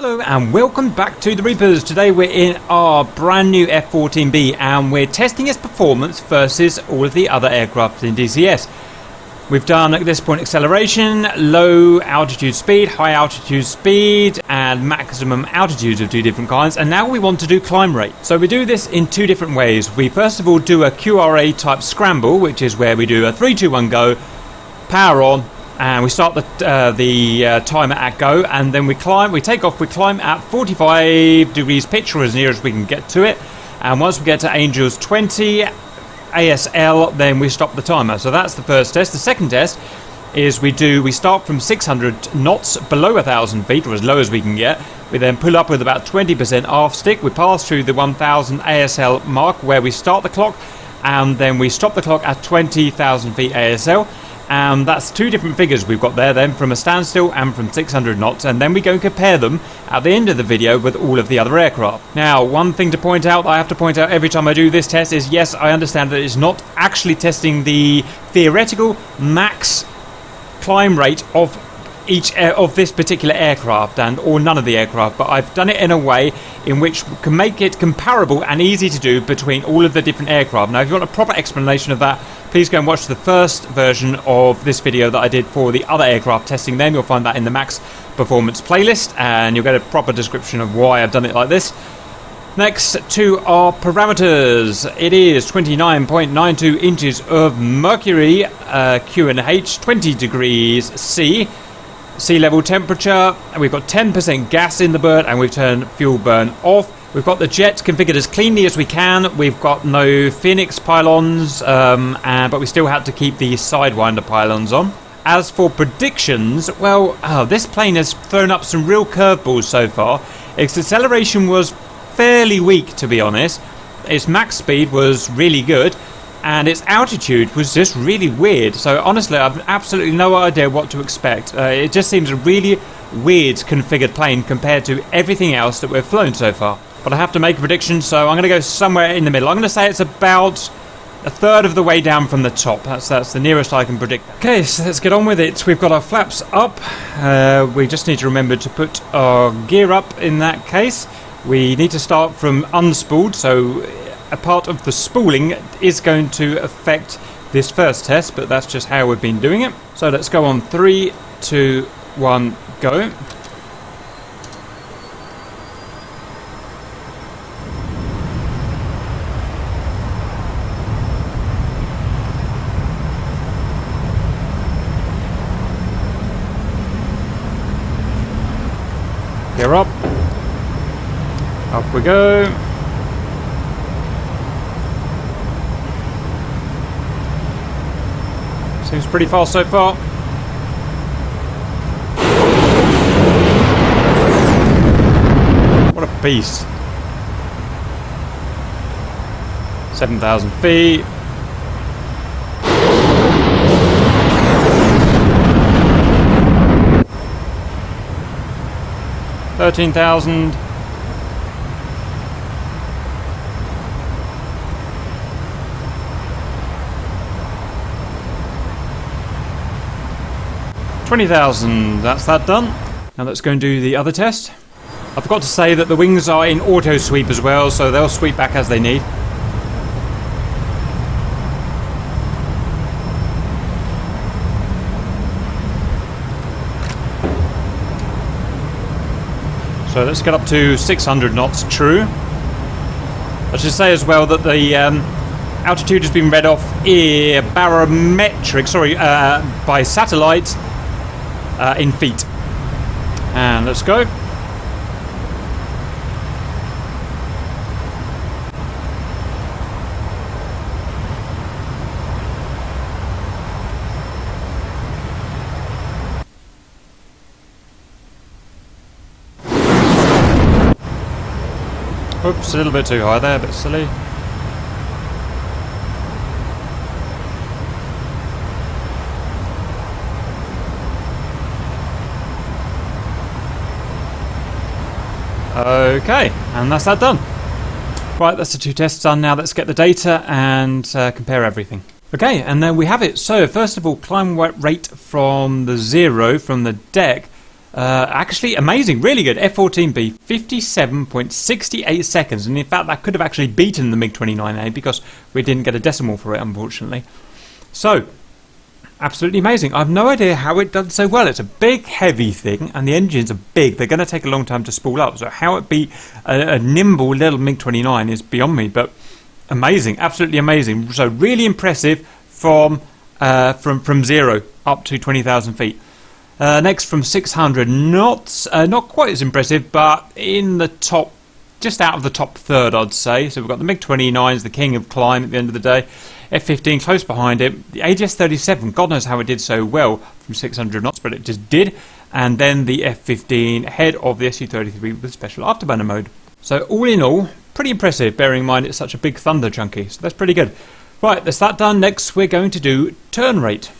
Hello and welcome back to the Reapers. Today we're in our brand new F-14B and we're testing its performance versus all of the other aircraft in DCS. We've done at this point acceleration, low altitude speed, high altitude speed and maximum altitudes of two different kinds, and now we want to do climb rate. So we do this in two different ways. We first of all do a QRA type scramble, which is where we do a 3, 2, 1 go, power on, and we start the timer at go, and then we take off, we climb at 45 degrees pitch, or as near as we can get to it, and once we get to Angels 20 ASL, then we stop the timer. So that's the first test. The second test is we start from 600 knots below 1,000 feet, or as low as we can get. We then pull up with about 20% aft stick. We pass through the 1,000 ASL mark where we start the clock, and then we stop the clock at 20,000 feet ASL. And that's two different figures we've got there then, from a standstill and from 600 knots, and then we go and compare them at the end of the video with all of the other aircraft. Now, one thing to point out, I have to point out every time I do this test, is yes, I understand that it's not actually testing the theoretical max climb rate of each of this particular aircraft or none of the aircraft, but I've done it in a way in which we can make it comparable and easy to do between all of the different aircraft. Now, if you want a proper explanation of that, please go and watch the first version of this video that I did for the other aircraft testing them. You'll find that in the Max Performance playlist, and you'll get a proper description of why I've done it like this. Next to our parameters, it is 29.92 inches of mercury, QNH, 20 degrees C. Sea level temperature, and we've got 10% gas in the bird, and we've turned fuel burn off. We've got the jet configured as cleanly as we can. We've got no Phoenix pylons, but we still had to keep the Sidewinder pylons on. As for predictions, well, this plane has thrown up some real curveballs so far. Its acceleration was fairly weak, to be honest. Its max speed was really good, and its altitude was just really weird. So honestly, I've absolutely no idea what to expect. It just seems a really weird configured plane compared to everything else that we've flown so far. But I have to make a prediction, so I'm going to go somewhere in the middle. I'm going to say it's about a third of the way down from the top. That's the nearest I can predict. Okay, so let's get on with it. We've got our flaps up. We just need to remember to put our gear up in that case. We need to start from unspooled, so a part of the spooling is going to affect this first test, but that's just how we've been doing it. So let's go on 3, 2, 1, go. Gear up. Up we go. Seems pretty fast so far. What a beast. 7,000 feet. $13,000. $20,000, that's that done. Now let's go and do the other test. I forgot to say that the wings are in auto sweep as well, so they'll sweep back as they need. So let's get up to 600 knots true. I should say as well that the altitude has been read off by satellite in feet. And let's go. Oops, a little bit too high there, a bit silly. Okay, and that's that done. Right, that's the two tests done. Now let's get the data and compare everything. Okay, and then we have it. So first of all, climb rate from the zero, from the deck. Actually amazing, really good. F-14B, 57.68 seconds, and in fact that could have actually beaten the MiG-29A because we didn't get a decimal for it, unfortunately. So absolutely amazing. I have no idea how it does so well. It's a big heavy thing and the engines are big. They're going to take a long time to spool up, so how it beat a nimble little MiG-29 is beyond me, but amazing, absolutely amazing. So really impressive from 0 up to 20,000 feet. Next from 600, not quite as impressive, but in the top, just out of the top third, I'd say. So we've got the MiG-29s, the king of climb at the end of the day. F-15 close behind it. The AGS-37, God knows how it did so well from 600 knots, but it just did. And then the F-15 ahead of the Su-33 with special afterburner mode. So all in all, pretty impressive, bearing in mind it's such a big thunder chunky. So that's pretty good. Right, that's that done. Next we're going to do turn rate.